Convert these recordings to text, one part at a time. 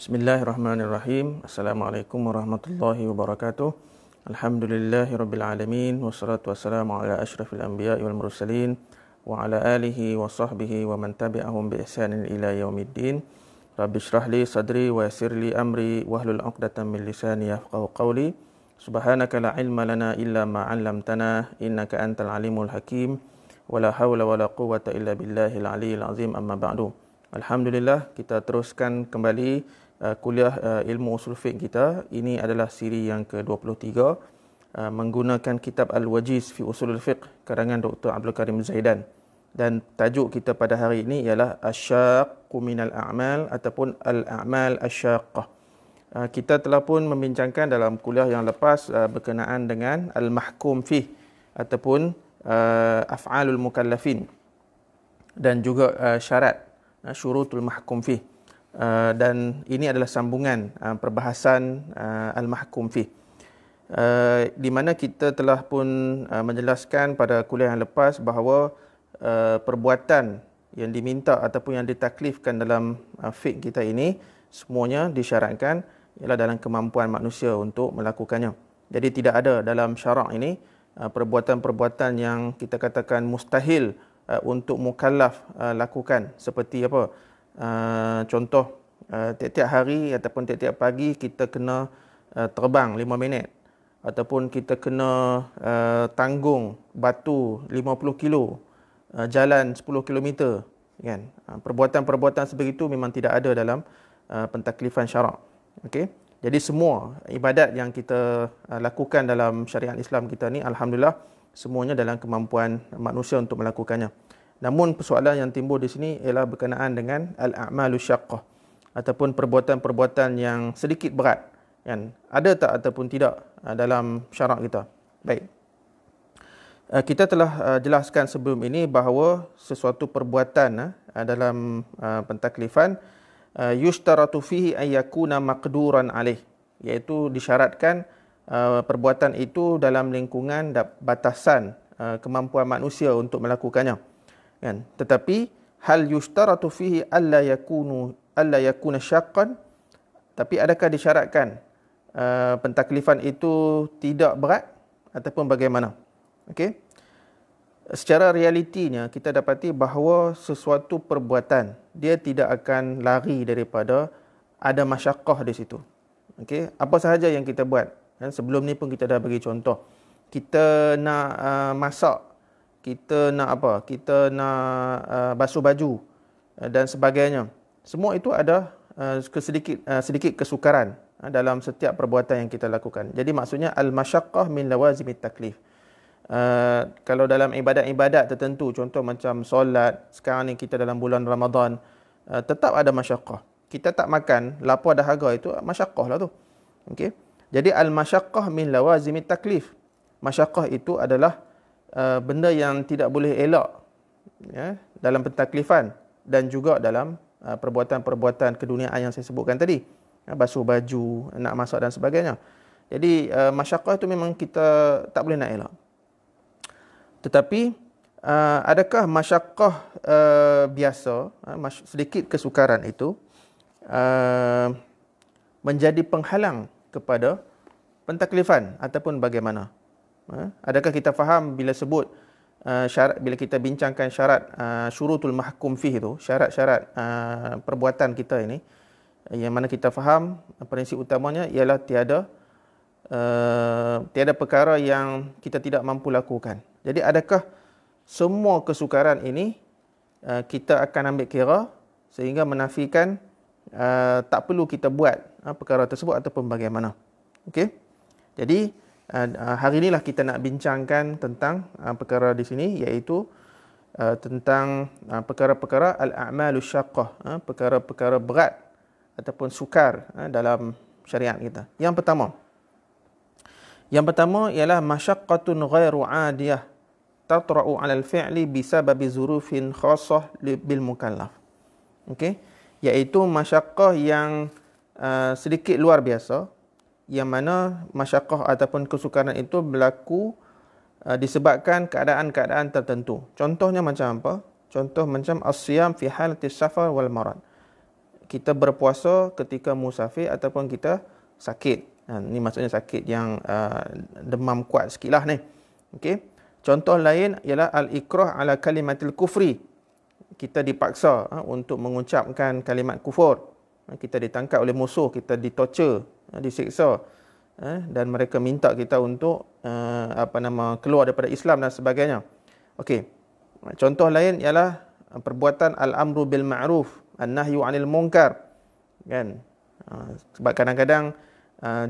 Bismillahirrahmanirrahim. Assalamualaikum warahmatullahi wabarakatuh. Alhamdulillahirabbil alamin wassalatu wassalamu ala asyrafil anbiya'i wal mursalin wa ala alihi wa sahbihi wa man tabi'ahum bi ihsanin ila yaumiddin. Rabbi shrah li sadri wa yassir li amri wahlul 'uqdatam min lisani yafqahu qawli. Subhanaka la ilma lana illa ma 'allamtana innaka antal alimul hakim. Wala haula wala quwwata illa billahil aliyyil azim, amma ba'du. Alhamdulillah, kita teruskan kembali kuliah ilmu usul fiqh kita. Ini adalah siri yang ke-23 menggunakan kitab Al-Wajiz fi Usulul Fiqh karangan Dr. Abdul Karim Zaidan. Dan tajuk kita pada hari ini ialah Asyaqqu minal a'mal ataupun al-a'mal asyaqqah. Kita telah pun membincangkan dalam kuliah yang lepas berkenaan dengan al-mahkum fih ataupun af'alul mukallafin dan juga syarat syurutul mahkum fih. Dan ini adalah sambungan perbahasan al-mahkum fih, di mana kita telah pun menjelaskan pada kuliah yang lepas bahawa perbuatan yang diminta ataupun yang ditaklifkan dalam fiqh kita ini semuanya disyaratkan ialah dalam kemampuan manusia untuk melakukannya. Jadi tidak ada dalam syarak ini perbuatan-perbuatan yang kita katakan mustahil untuk mukallaf lakukan, seperti apa? Contoh, tiap-tiap hari ataupun tiap-tiap pagi kita kena terbang 5 minit, ataupun kita kena tanggung batu 50 kilo, jalan 10 kilometer, kan? Perbuatan-perbuatan sebegitu memang tidak ada dalam pentaklifan syarak. Okey. Jadi semua ibadat yang kita lakukan dalam syariat Islam kita ni, alhamdulillah, semuanya dalam kemampuan manusia untuk melakukannya. Namun persoalan yang timbul di sini ialah berkenaan dengan al-a'malu syaqqah ataupun perbuatan-perbuatan yang sedikit berat, kan? Ada tak ataupun tidak dalam syarak kita? Baik. Kita telah jelaskan sebelum ini bahawa sesuatu perbuatan dalam pentaklifan yushtaratu fihi an yakuna maqduran alaih, iaitu disyaratkan perbuatan itu dalam lingkungan batasan kemampuan manusia untuk melakukannya, kan? Tetapi hal yushtaratu fihi alla yakuna syaqqan, tapi adakah disyaratkan pentaklifan itu tidak berat ataupun bagaimana? Okey. Secara realitinya kita dapati bahawa sesuatu perbuatan dia tidak akan lari daripada ada masyaqqah di situ. Okey, apa sahaja yang kita buat, kan? Sebelum ni pun kita dah bagi contoh. Kita nak masak, kita nak apa? Kita nak basuh baju dan sebagainya. Semua itu ada sedikit kesukaran dalam setiap perbuatan yang kita lakukan. Jadi maksudnya al-masyaqqah min lawazimit taklif. Kalau dalam ibadat-ibadat tertentu, contoh macam solat, sekarang ni kita dalam bulan Ramadan, tetap ada masyaqqah. Kita tak makan, lapar dahaga, itu masyaqqah lah tu. Okey. Jadi al-masyaqqah min lawazimit taklif. Masyaqqah itu adalah benda yang tidak boleh elak, ya, dalam pentaklifan dan juga dalam perbuatan-perbuatan keduniaan yang saya sebutkan tadi, basuh baju, nak masak dan sebagainya. Jadi masyaqqah itu memang kita tak boleh nak elak. Tetapi adakah masyaqqah biasa, sedikit kesukaran itu menjadi penghalang kepada pentaklifan ataupun bagaimana? Adakah kita faham bila sebut syarat, bila kita bincangkan syarat syurutul mahkum fih itu, syarat-syarat perbuatan kita ini, yang mana kita faham prinsip utamanya ialah tiada perkara yang kita tidak mampu lakukan. Jadi adakah semua kesukaran ini kita akan ambil kira sehingga menafikan tak perlu kita buat perkara tersebut ataupun bagaimana? Okey. Jadi hari inilah kita nak bincangkan tentang perkara di sini, iaitu tentang perkara-perkara al-a'malu syaqqah, perkara-perkara berat ataupun sukar dalam syariat kita. Yang pertama ialah masyaqqatun ghairu 'adiyah tatra'u 'ala al-fi'li bisababi zurufin khassah bil mukallaf. Okey, iaitu masyaqqah yang sedikit luar biasa, yang mana masyaqqah ataupun kesukaran itu berlaku disebabkan keadaan-keadaan tertentu. Contohnya macam apa? Contoh macam as-siyam fi halati safar wal marad. kita berpuasa ketika musafir ataupun kita sakit. Ini maksudnya sakit yang demam kuat sikit lah ni. Okey. Contoh lain ialah al-ikrah ala kalimatil kufri. Kita dipaksa untuk mengucapkan kalimat kufur. Kita ditangkap oleh musuh, kita ditorture, disiksa. Dan mereka minta kita untuk keluar daripada Islam dan sebagainya. Okey. Contoh lain ialah perbuatan al-amru bil ma'ruf, an-nahyu 'anil munkar. Kan? Sebab kadang-kadang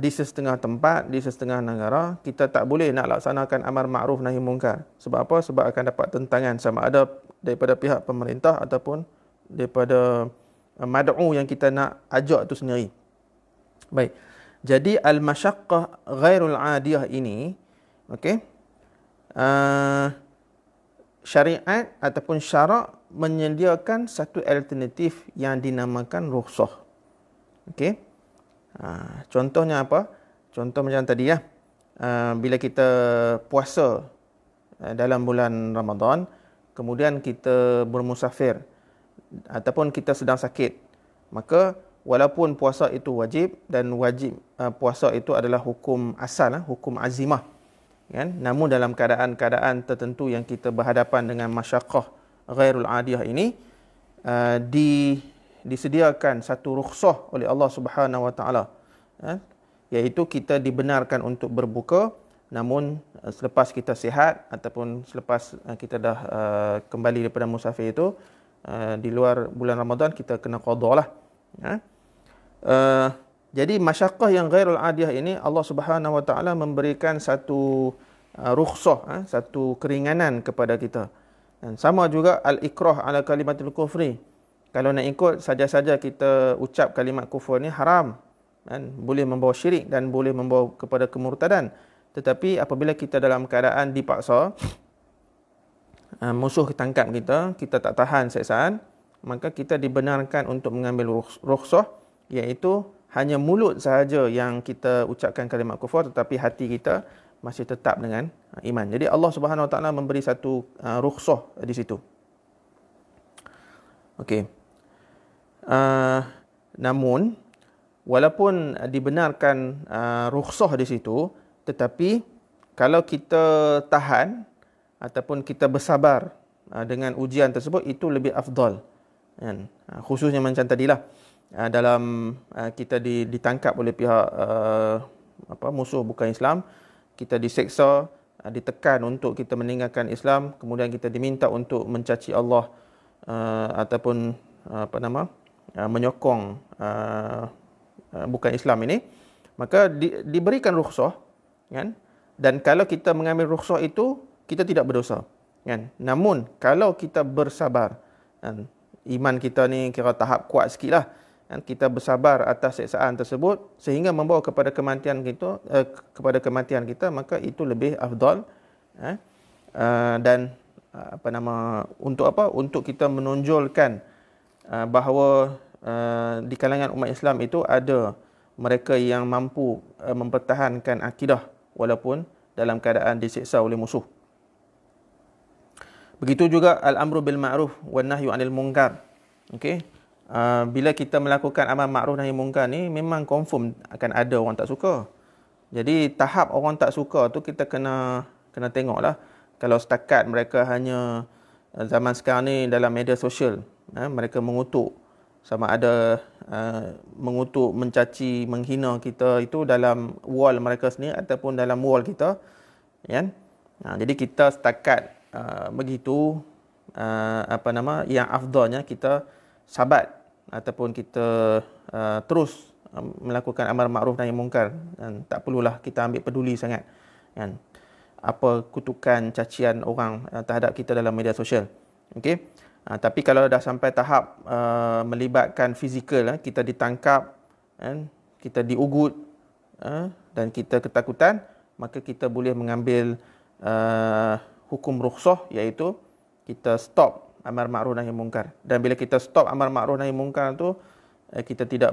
di setengah tempat, di setengah negara, kita tak boleh nak laksanakan amar ma'ruf nahi munkar. Sebab apa? Sebab akan dapat tentangan sama ada daripada pihak pemerintah ataupun daripada mad'u yang kita nak ajak tu sendiri. Baik. Jadi al-masyaqqah ghairul 'adiyah ini, okey. Syariat ataupun syarak menyediakan satu alternatif yang dinamakan rukhsah. Okey. Contohnya apa? Contoh macam tadi ya. Bila kita puasa dalam bulan Ramadan, kemudian kita bermusafir ataupun kita sedang sakit, maka walaupun puasa itu wajib dan wajib puasa itu adalah hukum asal, hukum azimah, kan? Namun dalam keadaan-keadaan tertentu yang kita berhadapan dengan masyaqqah ghairul adiyah ini, disediakan satu rukhsah oleh Allah Subhanahu Wa Taala, iaitu kita dibenarkan untuk berbuka, namun selepas kita sihat ataupun selepas kita dah kembali daripada musafir itu, di luar bulan Ramadan, kita kena qada lah. Jadi masyaqqah yang ghairul adiyah ini, Allah Subhanahu Wa Taala memberikan satu rukhsah, satu keringanan kepada kita. Dan sama juga al-ikrah ala kalimatul kufri. Kalau nak ikut saja-saja kita ucap kalimat kufur ni haram, kan? Boleh membawa syirik dan boleh membawa kepada kemurtadan. Tetapi apabila kita dalam keadaan dipaksa, musuh tangkap kita, kita tak tahan siksaan, maka kita dibenarkan untuk mengambil rukhsah, iaitu hanya mulut sahaja yang kita ucapkan kalimat kufur, tetapi hati kita masih tetap dengan iman. Jadi Allah Subhanahu Wa Taala memberi satu rukhsah di situ. Okey. Namun walaupun dibenarkan rukhsah di situ, tetapi kalau kita tahan ataupun kita bersabar dengan ujian tersebut, itu lebih afdal, kan? Khususnya macam tadilah, dalam kita ditangkap oleh pihak musuh bukan Islam, kita diseksa, ditekan untuk kita meninggalkan Islam, kemudian kita diminta untuk mencaci Allah ataupun menyokong bukan Islam ini, maka diberikan rukhsah, kan? Dan kalau kita mengambil rukhsah itu, kita tidak berdosa, kan? Namun kalau kita bersabar, kan? Iman kita ni kira tahap kuat sikit lah, kan? Kita bersabar atas siksaan tersebut sehingga membawa kepada kematian kita, maka itu lebih afdal, dan untuk apa? Untuk kita menonjolkan bahawa di kalangan umat Islam itu ada mereka yang mampu mempertahankan akidah walaupun dalam keadaan disiksa oleh musuh. Begitu juga al-amru bil ma'ruf wan nahyu 'anil munkar. Okey. Bila kita melakukan amar ma'ruf nahi munkar ni, memang confirm akan ada orang tak suka. Jadi tahap orang tak suka tu kita kena tengoklah. Kalau setakat mereka hanya zaman sekarang ni dalam media sosial, mereka mengutuk, sama ada mengutuk, mencaci, menghina kita itu dalam wall mereka sendiri ataupun dalam wall kita, kan? Jadi kita setakat begitu, yang afdalnya kita sabat ataupun kita terus melakukan amar ma'ruf nahi munkar, dan tak perlulah kita ambil peduli sangat, kan, apa kutukan, cacian orang terhadap kita dalam media sosial. Okey. Tapi kalau dah sampai tahap melibatkan fizikal, kita ditangkap, kan, kita diugut, dan kita ketakutan, maka kita boleh mengambil hukum rukhsah, iaitu kita stop amar ma'ruf nahi munkar. Dan bila kita stop amar ma'ruf nahi munkar tu, kita tidak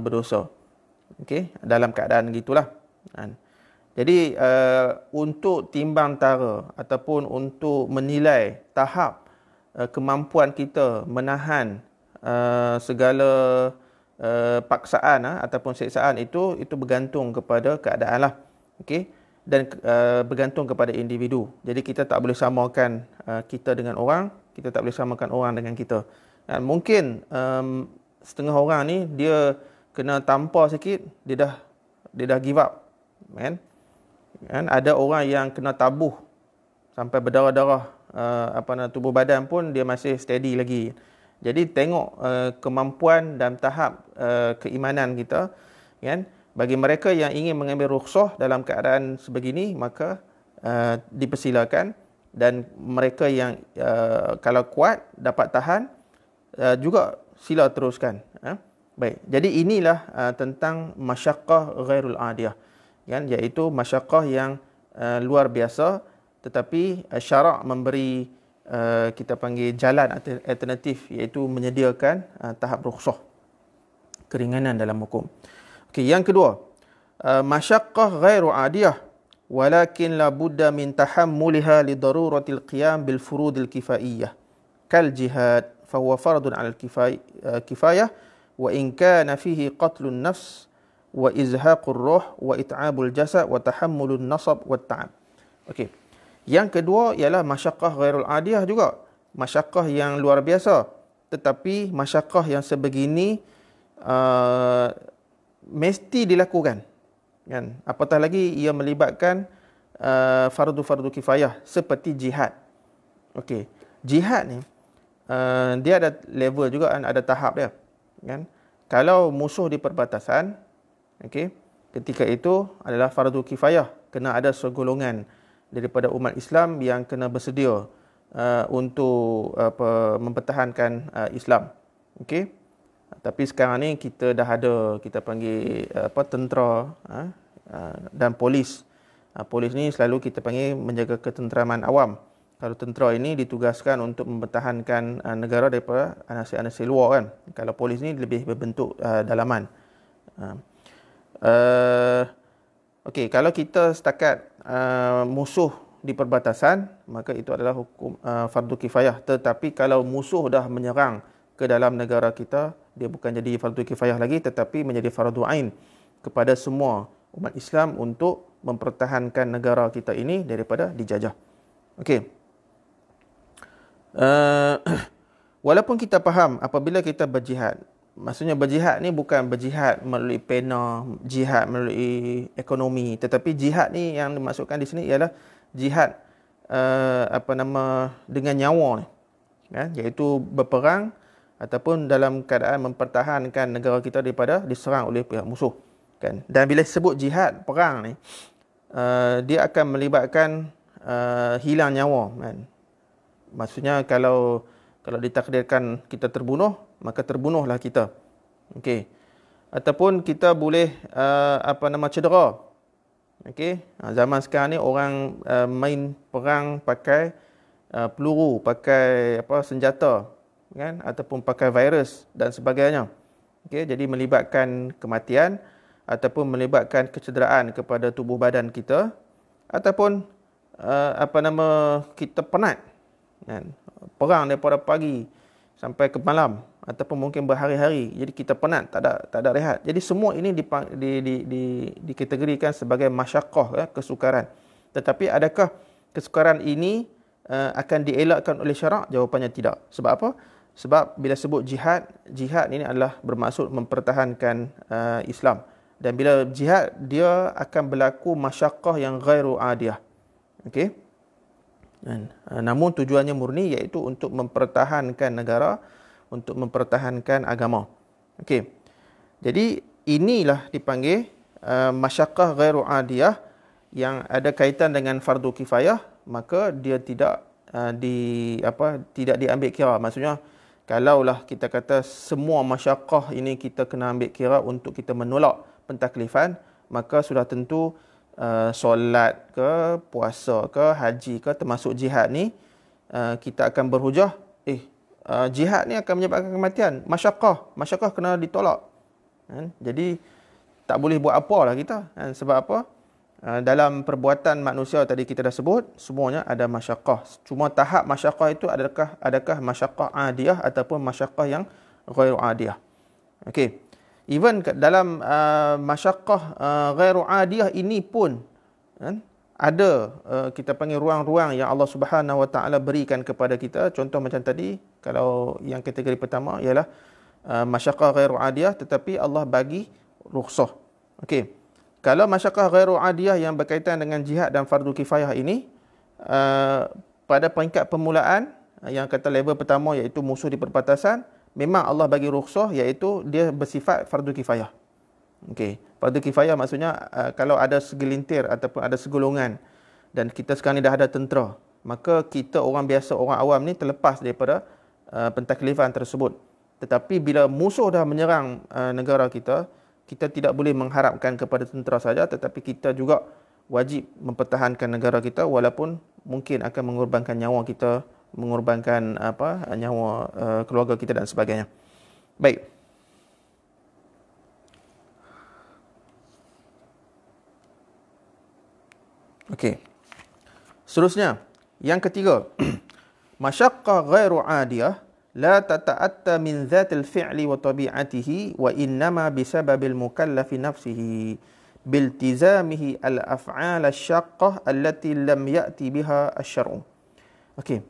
berdosa. Okey, dalam keadaan gitulah. Jadi untuk timbang tara ataupun untuk menilai tahap kemampuan kita menahan segala paksaan ataupun siksaan itu bergantung kepada keadaan lah. Okey, dan bergantung kepada individu. Jadi kita tak boleh samakan kita dengan orang, kita tak boleh samakan orang dengan kita. Dan mungkin setengah orang ni dia kena tampar sikit, dia dah give up, kan? Ada orang yang kena tabuh sampai berdarah-darah tubuh badan pun dia masih steady lagi. Jadi tengok kemampuan dan tahap keimanan kita, kan? Bagi mereka yang ingin mengambil rukhsah dalam keadaan sebegini, maka dipersilakan. Dan mereka yang kalau kuat dapat tahan, juga sila teruskan. Baik. Jadi inilah tentang masyaqqah ghairul adiyah, kan? Iaitu masyaqqah yang luar biasa, tetapi syarak memberi kita panggil jalan alternatif, iaitu menyediakan tahap rukhsah, keringanan dalam hukum. Okey, yang kedua, masyaqqah ghairu adiyah walakin la budda min tahammuliha li daruratil qiyam bil furudil kifaiyah kal jihad fa huwa fardun 'ala al kifayah wa in kana fihi qatlun nafs wa izhaqur ruh wa it'abul jasad wa tahammulun nasab wa ta'ab. Okey. Yang kedua ialah masyaqqah ghairul adiyah juga. Masyaqqah yang luar biasa. Tetapi masyaqqah yang sebegini mesti dilakukan, kan? Apatah lagi ia melibatkan fardu-fardu kifayah seperti jihad. Okey, jihad ni dia ada level juga, kan? Ada tahap dia, kan? Kalau musuh di perbatasan, okey, ketika itu adalah fardu kifayah, kena ada segolongan daripada umat Islam yang kena bersedia untuk mempertahankan Islam. Okey. Tapi sekarang ni kita dah ada, kita panggil tentera dan polis. Polis ni selalu kita panggil menjaga ketenteraman awam. Kalau tentera ini ditugaskan untuk mempertahankan negara daripada anasir-anasir luar, kan. Kalau polis ni lebih berbentuk dalaman. Okey, kalau kita setakat musuh di perbatasan, maka itu adalah hukum fardu kifayah. Tetapi kalau musuh dah menyerang ke dalam negara kita, dia bukan jadi fardu kifayah lagi, tetapi menjadi fardu ain kepada semua umat Islam untuk mempertahankan negara kita ini daripada dijajah. Okey. Walaupun kita faham apabila kita berjihad, maksudnya berjihad ni bukan berjihad melalui pena, jihad melalui ekonomi, tetapi jihad ni yang dimaksudkan di sini ialah jihad dengan nyawa ni, kan? Iaitu berperang ataupun dalam keadaan mempertahankan negara kita daripada diserang oleh pihak musuh, kan? Dan bila sebut jihad, perang ni, dia akan melibatkan hilang nyawa, kan? Maksudnya kalau ditakdirkan kita terbunuh, maka terbunuhlah kita. Okey. Ataupun kita boleh cedera. Okey. Zaman sekarang ni orang main perang pakai peluru, pakai senjata, kan, ataupun pakai virus dan sebagainya. Okey, jadi melibatkan kematian ataupun melibatkan kecederaan kepada tubuh badan kita, ataupun kita penat, kan? Perang daripada pagi sampai ke malam ataupun mungkin berhari-hari. Jadi kita penat, tak ada rehat. Jadi semua ini dikategorikan sebagai masyaqqah, kesukaran. Tetapi adakah kesukaran ini akan dielakkan oleh syarak? Jawapannya tidak. Sebab apa? Sebab bila sebut jihad ini adalah bermaksud mempertahankan Islam. Dan bila jihad, dia akan berlaku masyaqqah yang ghairu adiyah. Okey. Namun tujuannya murni, iaitu untuk mempertahankan negara, untuk mempertahankan agama. Okey. Jadi inilah dipanggil masyaqqah ghairu adiyah yang ada kaitan dengan fardu kifayah, maka dia tidak diambil kira. Maksudnya kalaulah kita kata semua masyaqqah ini kita kena ambil kira untuk kita menolak pentaklifan, maka sudah tentu solat ke, puasa ke, haji ke, termasuk jihad ni, kita akan berhujah, jihad ni akan menyebabkan kematian. Masyaqqah kena ditolak. Jadi tak boleh buat apa lah kita. Sebab apa? Dalam perbuatan manusia tadi kita dah sebut, semuanya ada masyaqqah. Cuma tahap masyaqqah itu adakah masyaqqah adiyah ataupun masyaqqah yang ghairu adiyah. Okey. Even dalam masyaqqah ghairu adiyah ini pun kan, ada kita panggil ruang-ruang yang Allah Subhanahu Wa Taala berikan kepada kita. Contoh macam tadi, kalau yang kategori pertama ialah masyaqqah ghairu adiyah tetapi Allah bagi rukhsah. Okey. Kalau masyaqqah ghairu adiyah yang berkaitan dengan jihad dan fardu kifayah ini, pada peringkat permulaan yang kata level pertama iaitu musuh di perbatasan, memang Allah bagi rukhsah iaitu dia bersifat fardu kifayah. Okey, fardu kifayah maksudnya kalau ada segelintir ataupun ada segolongan dan kita sekarang ni dah ada tentera, maka kita orang biasa, orang awam ni terlepas daripada pentaklifan tersebut. Tetapi bila musuh dah menyerang negara kita, kita tidak boleh mengharapkan kepada tentera saja, tetapi kita juga wajib mempertahankan negara kita walaupun mungkin akan mengorbankan nyawa kita, mengorbankan nyawa keluarga kita dan sebagainya. Baik. Okey. Seterusnya, yang ketiga, masyaqqah ghairu adiyah la tata'atta min dhatil fi'li wa tabi'atihi wa innama bisababil mukallafi nafsihi biltizamihi al-af'al asyaqqah allati lam ya'ti biha asy-syar'u. Okey.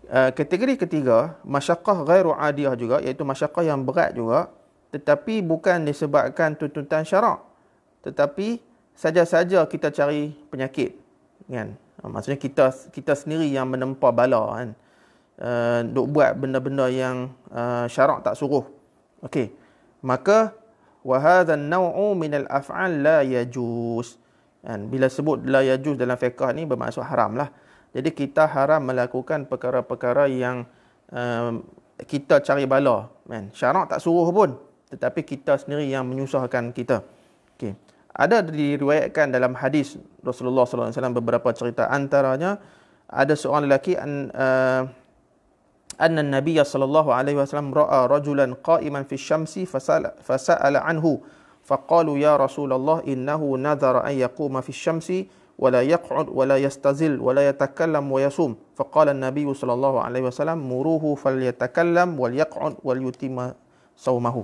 Kategori ketiga, masyaqqah ghairu adiyah juga, iaitu masyaqqah yang berat juga, tetapi bukan disebabkan tuntutan syarak, tetapi saja-saja kita cari penyakit, kan? Maksudnya kita sendiri yang menempa bala, kan? Duk buat benda-benda yang syarak tak suruh. Okey. Maka wa hadha an-naw'u min al-af'al la yajuz. Kan? Bila sebut la yajuz dalam fiqh ni bermaksud haram lah. Jadi kita haram melakukan perkara-perkara yang kita cari bala, kan? Syarak tak suruh pun, tetapi kita sendiri yang menyusahkan kita. Okey. Ada diriwayatkan dalam hadis Rasulullah sallallahu alaihi wasallam beberapa cerita, antaranya ada seorang lelaki anna an-nabiy sallallahu alaihi wasallam ra'a rajulan qa'iman fi syamsi fasala anhu faqalu ya Rasulullah innahu nadhara an yaquma fi syamsi ولا يقعد ولا يستزل ولا يتكلم ويصوم فقال النبي صلى الله عليه وسلم مروه فليتكلم وليقعد وليتم صومه.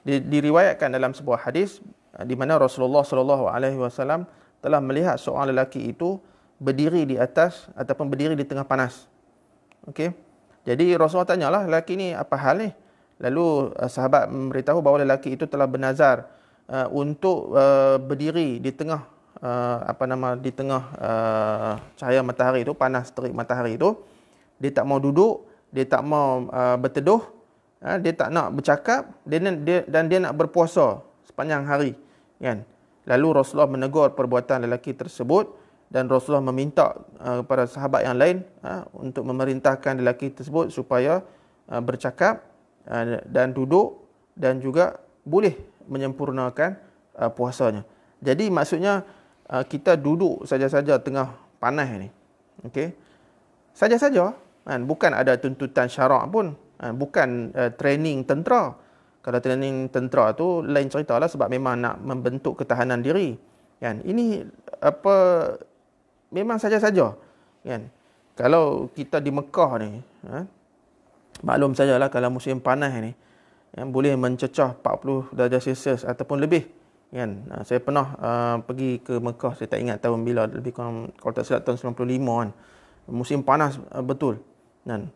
Diriwayatkan dalam sebuah hadis di mana Rasulullah sallallahu alaihi wasallam telah melihat seorang lelaki itu berdiri di atas ataupun berdiri di tengah panas. Okey. Jadi Rasulullah tanyalah, lelaki ni apa hal ni? Lalu sahabat memberitahu bahawa lelaki itu telah bernazar untuk berdiri di tengah di tengah cahaya matahari itu, panas terik matahari itu. Dia tak mau duduk, dia tak mau berteduh, dia tak nak bercakap, dan dia nak berpuasa sepanjang hari, kan? Lalu Rasulullah menegur perbuatan lelaki tersebut dan Rasulullah meminta kepada sahabat yang lain untuk memerintahkan lelaki tersebut supaya bercakap dan duduk dan juga boleh menyempurnakan puasanya. Jadi maksudnya kita duduk saja-saja tengah panas ni. Okey. Saja-saja, kan? Bukan ada tuntutan syarak pun, kan? Bukan training tentera. Kalau training tentera tu lain ceritalah, sebab memang nak membentuk ketahanan diri, kan? Ini memang saja-saja, kan? Kalau kita di Mekah ni, maklum sajalah kalau musim panas ni, yang boleh mencecah 40 darjah Celsius ataupun lebih, kan? Saya pernah pergi ke Mekah, saya tak ingat tahun bila, lebih kurang kalau tak silap tahun 95 kan. Musim panas betul. Dan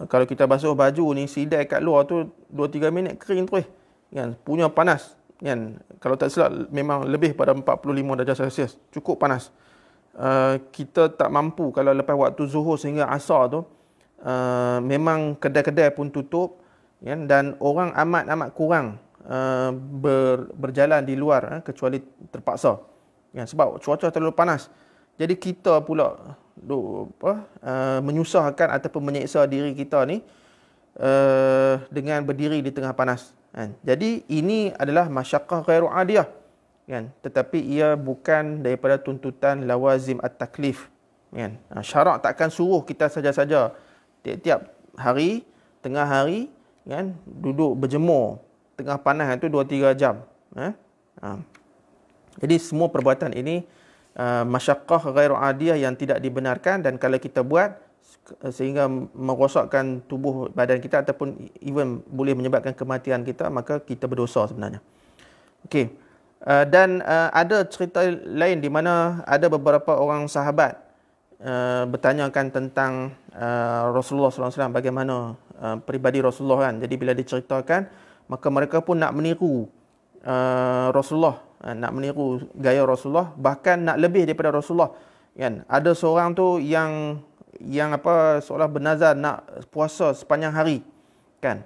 kalau kita basuh baju ni, sidai kat luar tu 2-3 minit kering terus, kan? Punya panas, kan? Kalau tak silap memang lebih pada 45 darjah Celsius. Cukup panas. Kita tak mampu kalau lepas waktu zuhur sehingga asar tu, memang kedai-kedai pun tutup, kan? Dan orang amat kurang berjalan di luar, kecuali terpaksa, ya, sebab cuaca terlalu panas. Jadi kita pula menyusahkan ataupun menyeksa diri kita ni dengan berdiri di tengah panas, kan? Jadi ini adalah masyaqqah ghairu adiyah, kan? Tetapi ia bukan daripada tuntutan lawazim at-taklif, kan? Syarak takkan suruh kita saja-saja tiap-tiap hari, tengah hari, kan, duduk berjemur tengah panas itu 2-3 jam. Jadi semua perbuatan ini masyaqqah ghairu adiyah yang tidak dibenarkan, dan kalau kita buat sehingga merosakkan tubuh badan kita ataupun even boleh menyebabkan kematian kita, maka kita berdosa sebenarnya. Okey. Dan ada cerita lain di mana ada beberapa orang sahabat bertanyakan tentang Rasulullah SAW, bagaimana peribadi Rasulullah kan. Jadi bila diceritakan, maka mereka pun nak meniru Rasulullah, nak meniru gaya Rasulullah, bahkan nak lebih daripada Rasulullah kan. Ada seorang tu yang seolah bernazar nak puasa sepanjang hari kan.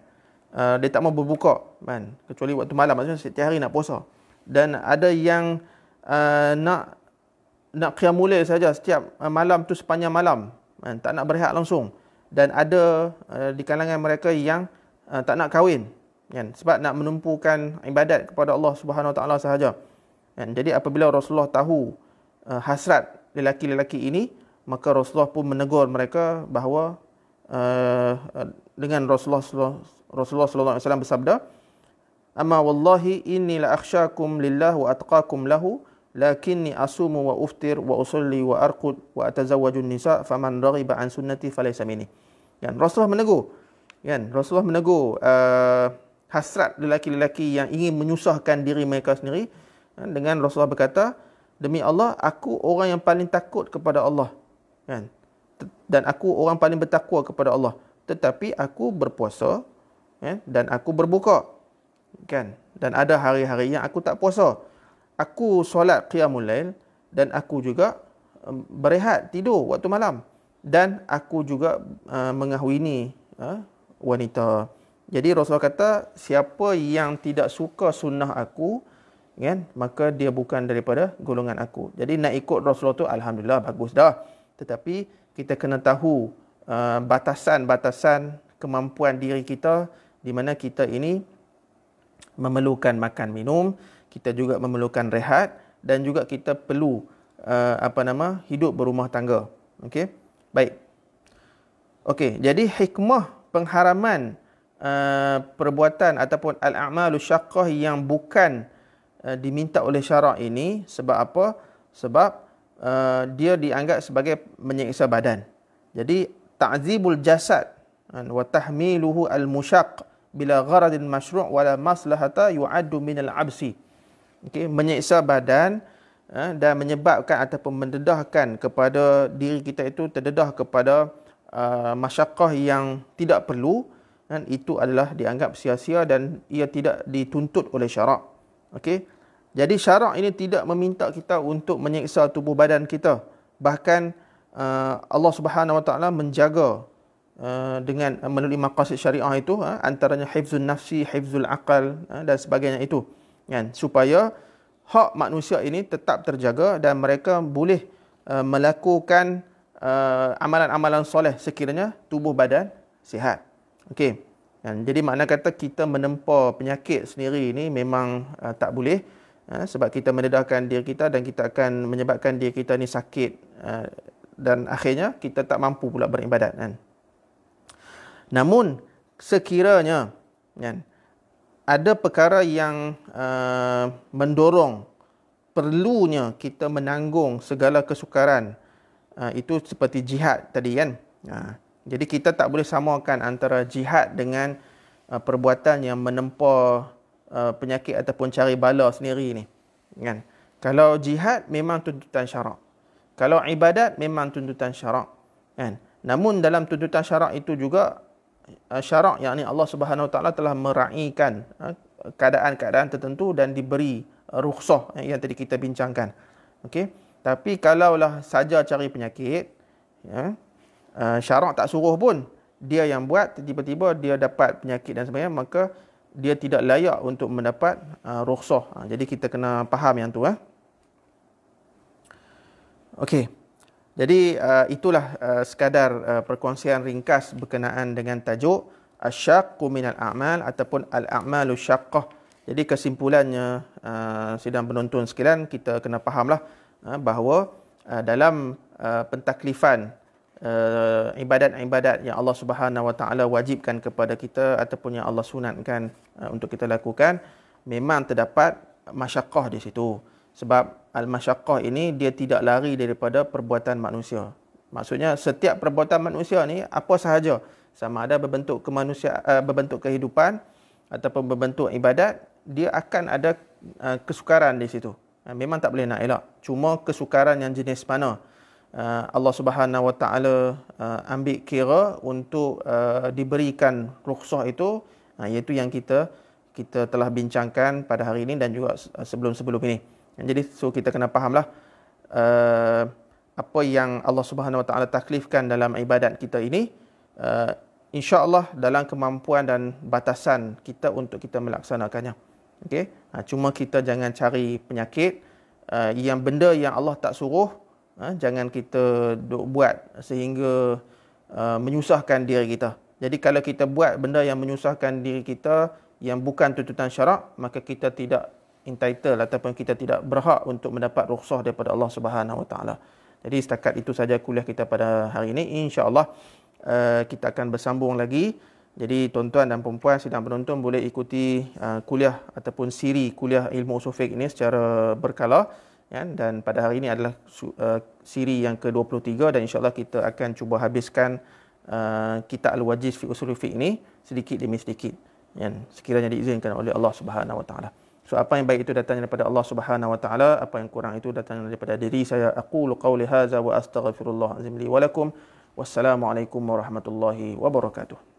Dia tak mau berbuka kan, kecuali waktu malam, maksudnya setiap hari nak puasa. Dan ada yang nak qiyamul lail saja setiap malam tu sepanjang malam kan, tak nak berehat langsung. Dan ada di kalangan mereka yang tak nak kahwin kan, sebab nak menumpukan ibadat kepada Allah Subhanahu Wa Taala sahaja kan. Jadi apabila Rasulullah tahu hasrat lelaki-lelaki ini, maka Rasulullah pun menegur mereka bahawa dengan Rasulullah sallallahu alaihi wasallam bersabda, "Amma wallahi inni la akhsyakum lillah wa atqakum lahu, lakinni asumu wa uftir wa usalli wa arqud wa atazawwaju nisa, faman raghiba an sunnati falaysa minni." Kan Rasulullah menegur, kan Rasulullah menegur hasrat lelaki-lelaki yang ingin menyusahkan diri mereka sendiri kan, dengan Rasulullah berkata, "Demi Allah, aku orang yang paling takut kepada Allah kan, dan aku orang paling bertakwa kepada Allah, tetapi aku berpuasa kan, dan aku berbuka kan, dan ada hari-hari yang aku tak puasa. Aku solat qiyamul lail, dan aku juga berehat tidur waktu malam, dan aku juga mengahwini wanita." Jadi Rasulullah kata, siapa yang tidak suka sunnah aku kan, maka dia bukan daripada golongan aku. Jadi nak ikut Rasulullah tu alhamdulillah bagus dah, tetapi kita kena tahu batasan-batasan kemampuan diri kita, di mana kita ini memerlukan makan minum, kita juga memerlukan rehat, dan juga kita perlu hidup berumah tangga. Okey, baik. Okey, jadi hikmah pengharaman perbuatan ataupun al-a'malu syaqqah yang bukan diminta oleh syarak ini, sebab apa? Sebab dia dianggap sebagai menyiksa badan. Jadi ta'zibul jasad wa tahmiluhu al-musyaq bila gharadin masyru' wala maslahata yu'addu min al-absi. Okey, menyiksa badan dan menyebabkan ataupun mendedahkan kepada diri kita itu terdedah kepada masyaqqah yang tidak perlu, dan itu adalah dianggap sia-sia dan ia tidak dituntut oleh syarak. Okey. Jadi syarak ini tidak meminta kita untuk menyiksa tubuh badan kita. Bahkan Allah Subhanahu Wa Taala menjaga dengan melalui maqasid syariah itu, antaranya hifzun nafsi, hifzul aqal dan sebagainya itu kan, supaya hak manusia ini tetap terjaga dan mereka boleh melakukan amalan-amalan soleh sekiranya tubuh badan sihat. Okey. Jadi makna kata kita menempa penyakit sendiri ini memang tak boleh, sebab kita mendedahkan diri kita dan kita akan menyebabkan diri kita ni sakit, dan akhirnya kita tak mampu pula beribadat kan. Namun sekiranya kan, ada perkara yang mendorong perlunya kita menanggung segala kesukaran, itu seperti jihad tadi kan. Jadi kita tak boleh samakan antara jihad dengan perbuatan yang menempa penyakit ataupun cari bala sendiri ni kan. Kalau jihad memang tuntutan syarak, kalau ibadat memang tuntutan syarak kan. Namun dalam tuntutan syarak itu juga syarak, yakni Allah Subhanahu Wa Taala telah meraihkan keadaan-keadaan tertentu dan diberi rukhsah yang tadi kita bincangkan. Okey, tapi kalaulah saja cari penyakit syarak tak suruh pun, dia yang buat, tiba-tiba dia dapat penyakit dan sebagainya, maka dia tidak layak untuk mendapat rukhsah. Jadi kita kena faham yang tu. Okey. Jadi itulah sekadar perkongsian ringkas berkenaan dengan tajuk asyaqqu minal a'mal ataupun al-a'malu syaqqah. Jadi kesimpulannya sidang penonton sekalian, kita kena fahamlah bahawa dalam pentaklifan ibadat-ibadat yang Allah Subhanahu Wa Taala wajibkan kepada kita ataupun yang Allah sunatkan untuk kita lakukan, memang terdapat masyaqqah di situ. Sebab al-masyaqqah ini dia tidak lari daripada perbuatan manusia. Maksudnya setiap perbuatan manusia ni apa sahaja, sama ada berbentuk kemanusiaan, berbentuk kehidupan ataupun berbentuk ibadat, dia akan ada kesukaran di situ. Memang tak boleh nak elak. Cuma kesukaran yang jenis mana Allah Subhanahu Wa Taala ambil kira untuk diberikan rukhsah itu, iaitu yang kita telah bincangkan pada hari ini dan juga sebelum-sebelum ini. Jadi kita kena fahamlah apa yang Allah Subhanahu Wa Taala taklifkan dalam ibadat kita ini, insya-Allah dalam kemampuan dan batasan kita untuk kita melaksanakannya. Okey. Cuma kita jangan cari penyakit yang benda yang Allah tak suruh, jangan kita buat sehingga menyusahkan diri kita. Jadi kalau kita buat benda yang menyusahkan diri kita yang bukan tuntutan syarak, maka kita tidak entitled ataupun kita tidak berhak untuk mendapat rukhsah daripada Allah Subhanahu Wa Taala. Jadi setakat itu saja kuliah kita pada hari ini. Insya-Allah kita akan bersambung lagi. Jadi tuan-tuan dan puan-puan sidang penonton boleh ikuti kuliah ataupun siri kuliah ilmu usul fiqh ini secara berkala, ya, dan pada hari ini adalah siri yang ke-23 dan insya-Allah kita akan cuba habiskan kitab Al-Wajiz fi Usul Fiqh ini sedikit demi sedikit, ya, sekiranya diizinkan oleh Allah Subhanahu Wa Taala. So apa yang baik itu datangnya daripada Allah Subhanahu Wa Taala, apa yang kurang itu datangnya daripada diri saya. Aqulu qawli hadza wa astaghfirullah azim li wa lakum. Wassalamualaikum warahmatullahi wabarakatuh.